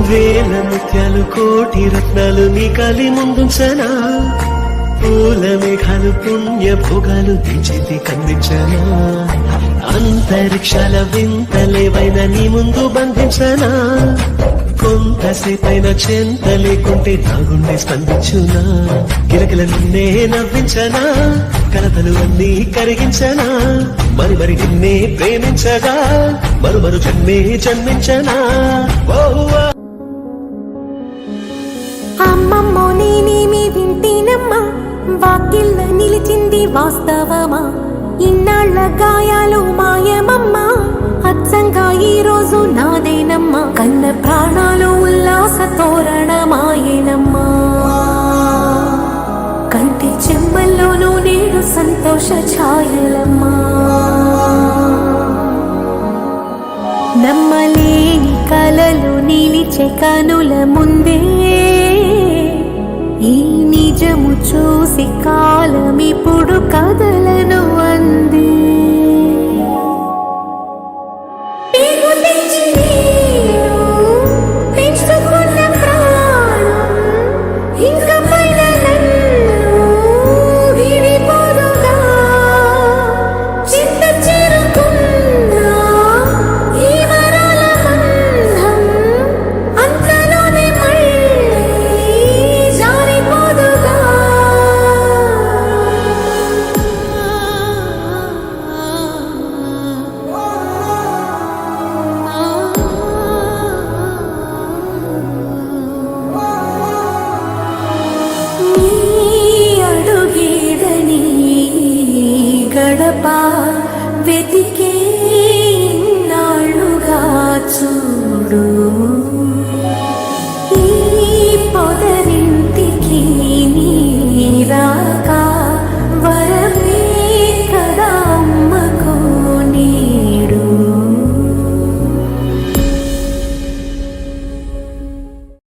వేల ముత్యాలు కోటి రత్నాలు నీ కాలి ముందుంచనా పూల మేఘాలు పుణ్య భోగాలు దించితి కందించనా అంతరిక్షాల వింతలేవైన నీ ముందు బంధించనా కొంతసేపైన చెంత లేకుంటే నా గుండె స్పందించునా గిరగిల నిన్నే నవ్వించనా కలతలు అన్నీ కరిగించనా మరి మరి నిన్నే ప్రేమించగా మరు జన్మే జన్మించనా అమ్మమ్మో నేనేమి వింటేనమ్మా వాకిళ్ళ నిలిచింది వాస్తవమా ఇన్నాళ్ల గాయాలు మాయమమ్మా అచ్చంగా ఈ రోజు నాదేనమ్మా కన్న ప్రాణాలు ఉల్లాస తోరణమాయేనమ్మా కంటి చెమ్మల్లోనూ నేడు సంతోష ఛాయలమ్మా నమ్మలేని కలలు నిలిచే కనుల ముందే ఈ నిజము చూసి కాలమిప్పుడు